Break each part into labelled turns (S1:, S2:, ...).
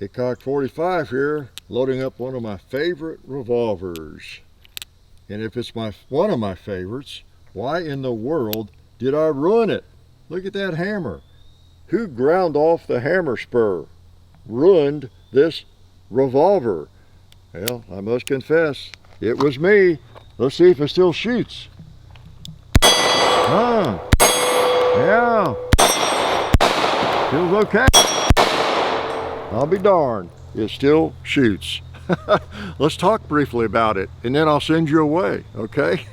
S1: A cock 45 here, loading up one of my favorite revolvers. And if it's one of my favorites, why in the world did I ruin it? Look at that hammer. Who ground off the hammer spur? Ruined this revolver. Well, I must confess, it was me. Let's see if it still shoots. Yeah, feels okay. I'll be darned, it still shoots. Let's talk briefly about it, and then I'll send you away, okay?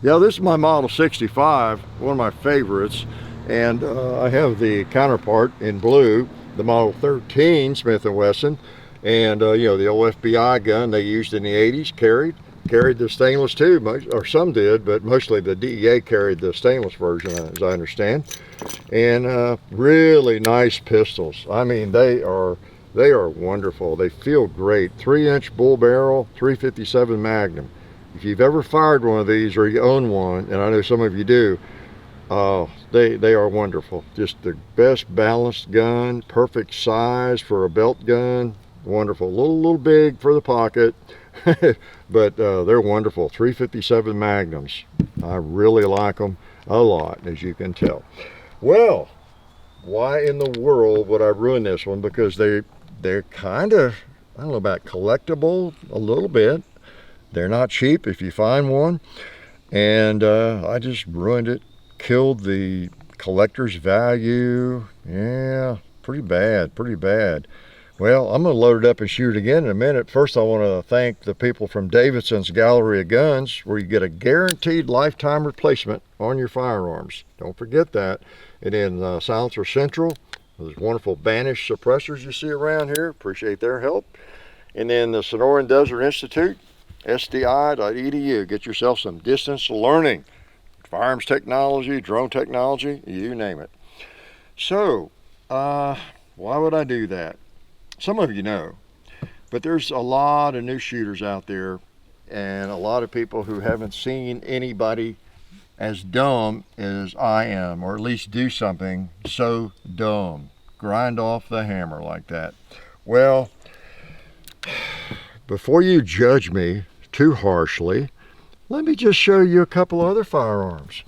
S1: Yeah, this is my Model 65, one of my favorites, and I have the counterpart in blue, the Model 13 Smith & Wesson, and you know, the old FBI gun they used in the 80s, carried the stainless too, or some did, but mostly the DEA carried the stainless version, as I understand. And really nice pistols. I mean, they are wonderful. They feel great. 3-inch bull barrel, 357 Magnum. If you've ever fired one of these or you own one, and I know some of you do, they are wonderful. Just the best balanced gun, perfect size for a belt gun. Wonderful. A little big for the pocket, but they're wonderful. 357 Magnums. I really like them a lot, as you can tell. Well, why in the world would I ruin this one? Because they're kind of, I don't know about collectible a little bit. They're not cheap if you find one. And I just ruined it. Killed the collector's value. Yeah, pretty bad, pretty bad. Well, I'm going to load it up and shoot it again in a minute. First, I want to thank the people from Davidson's Gallery of Guns, where you get a guaranteed lifetime replacement on your firearms. Don't forget that. And then Silencer Central, those wonderful Banish suppressors you see around here. Appreciate their help. And then the Sonoran Desert Institute, sdi.edu. Get yourself some distance learning. Firearms technology, drone technology, you name it. So, why would I do that? Some of you know, but there's a lot of new shooters out there and a lot of people who haven't seen anybody as dumb as I am, or at least do something so dumb. Grind off the hammer like that. Well, before you judge me too harshly, let me just show you a couple other firearms.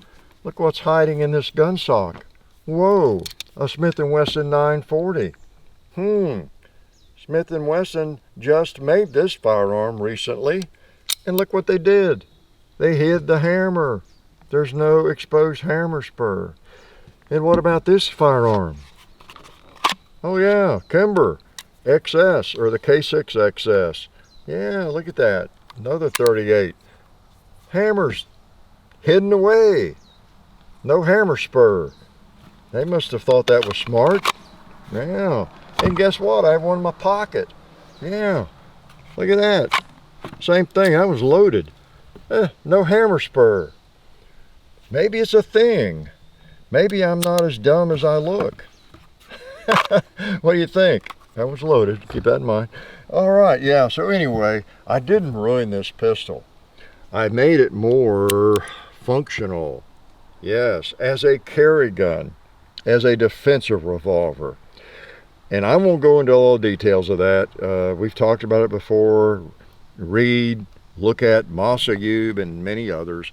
S1: Look what's hiding in this gun sock. Whoa, a Smith & Wesson 940. Smith & Wesson just made this firearm recently, and look what they did. They hid the hammer. There's no exposed hammer spur. And what about this firearm? Oh yeah, Kimber XS, or the K6 XS. Yeah, look at that. Another 38. Hammer's hidden away. No hammer spur. They must have thought that was smart. Yeah. And guess what? I have one in my pocket. Yeah. Look at that. Same thing. I was loaded. No hammer spur. Maybe it's a thing. Maybe I'm not as dumb as I look. What do you think? That was loaded. Keep that in mind. All right. Yeah. So anyway, I didn't ruin this pistol. I made it more functional. Yes. As a carry gun. As a defensive revolver. And I won't go into all the details of that. We've talked about it before. Read, look at Masa Yub and many others.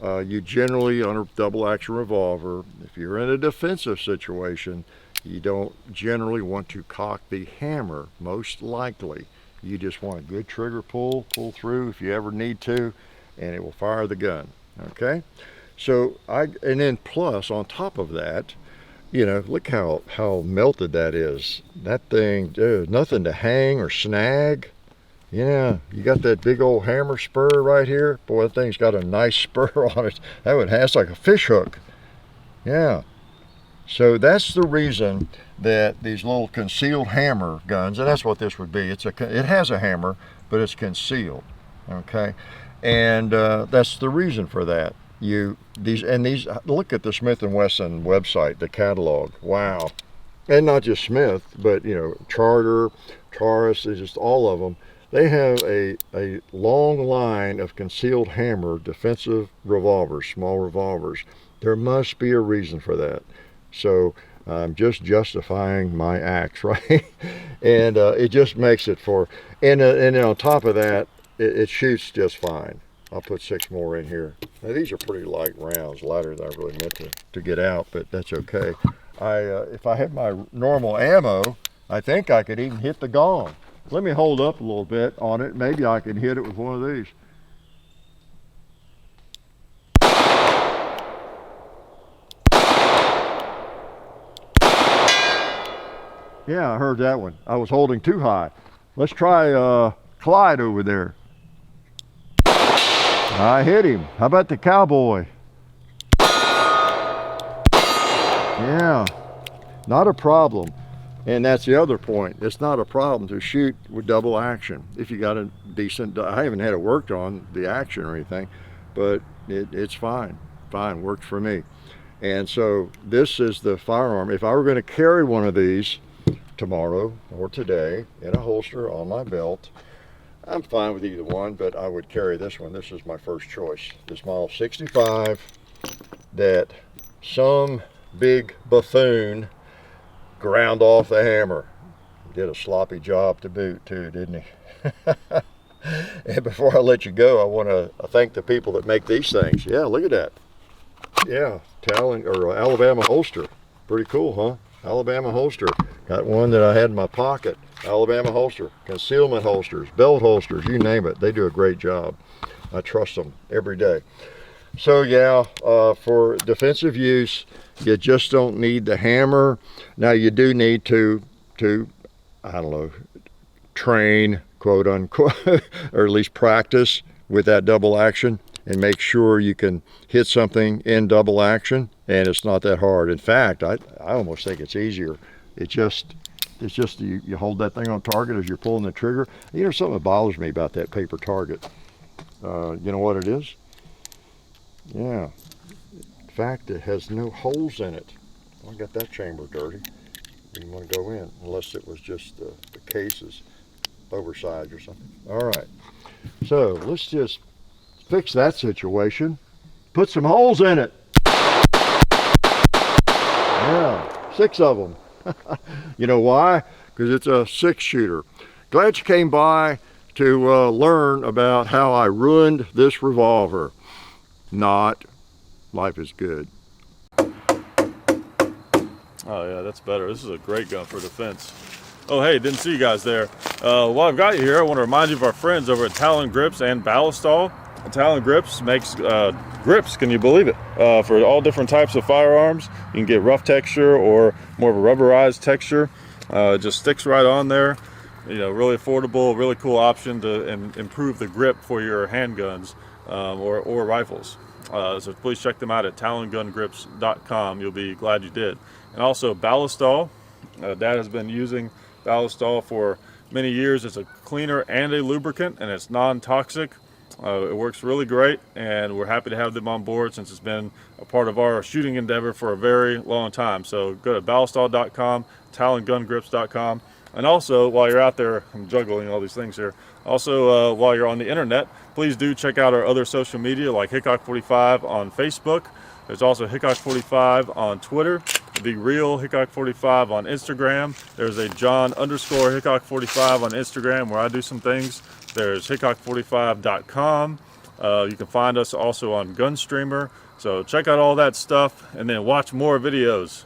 S1: You generally, on a double action revolver, if you're in a defensive situation, you don't generally want to cock the hammer, most likely. You just want a good trigger pull through if you ever need to, and it will fire the gun, okay? So, and then plus, on top of that, you know, look how melted that is. That thing, dude, nothing to hang or snag. Yeah, you got that big old hammer spur right here. Boy, that thing's got a nice spur on it. That's like a fish hook. Yeah. So that's the reason that these little concealed hammer guns, and that's what this would be. It has a hammer, but it's concealed. Okay, and that's the reason for that. These look at the Smith & Wesson website, the catalog. Wow. And not just Smith, but you know, Charter, Taurus, just all of them. They have a long line of concealed hammer defensive revolvers, small revolvers. There must be a reason for that. So I'm just justifying my acts, right? And it just makes it for, and then on top of that, it shoots just fine. I'll put 6 more in here. Now these are pretty light rounds, lighter than I really meant to get out, but that's okay. If I had my normal ammo, I think I could even hit the gong. Let me hold up a little bit on it. Maybe I can hit it with one of these. Yeah, I heard that one. I was holding too high. Let's try Clyde over there. I hit him. How about the cowboy? Yeah, not a problem. And that's the other point. It's not a problem to shoot with double action. If you got a decent, I haven't had it worked on the action or anything, but it's fine. Fine, worked for me. And so this is the firearm. If I were going to carry one of these tomorrow or today in a holster on my belt, I'm fine with either one, but I would carry this one. This is my first choice. This Model 65 that some big buffoon ground off the hammer. Did a sloppy job to boot too, didn't he? And before I let you go, I want to thank the people that make these things. Yeah, look at that. Yeah, Alabama holster. Pretty cool, huh? Alabama holster. Got one that I had in my pocket. Alabama holster. Concealment holsters, belt holsters, you name it. They do a great job. I trust them every day. So yeah, for defensive use, you just don't need the hammer. Now you do need to I don't know, train, quote unquote, or at least practice with that double action and make sure you can hit something in double action, and it's not that hard. In fact, I almost think it's easier. It's just you hold that thing on target as you're pulling the trigger. You know, something that bothers me about that paper target. You know what it is? Yeah. In fact, it has no holes in it. I got that chamber dirty. Didn't want to go in unless it was just the cases oversized or something. All right. So let's just fix that situation. Put some holes in it. Yeah, 6 of them. You know why? Because it's a 6-shooter. Glad you came by to learn about how I ruined this revolver. Not. Life is good.
S2: Oh yeah, that's better. This is a great gun for defense. Oh hey, didn't see you guys there. While I've got you here, I want to remind you of our friends over at Talon Grips and Ballistol. Talon Grips makes grips, can you believe it, for all different types of firearms. You can get rough texture or more of a rubberized texture. It just sticks right on there. You know, really affordable, really cool option to improve the grip for your handguns or rifles. So please check them out at talongungrips.com. You'll be glad you did. And also Ballistol. Dad has been using Ballistol for many years. It's a cleaner and a lubricant, and it's non-toxic. It works really great, and we're happy to have them on board since it's been a part of our shooting endeavor for a very long time. So go to ballistol.com, talongungrips.com, and also while you're out there, I'm juggling all these things here. Also, while you're on the internet, please do check out our other social media like Hickok45 on Facebook. There's also Hickok45 on Twitter, The Real Hickok45 on Instagram. There's a John_Hickok45 on Instagram where I do some things. There's Hickok45.com. You can find us also on Gunstreamer. So check out all that stuff and then watch more videos.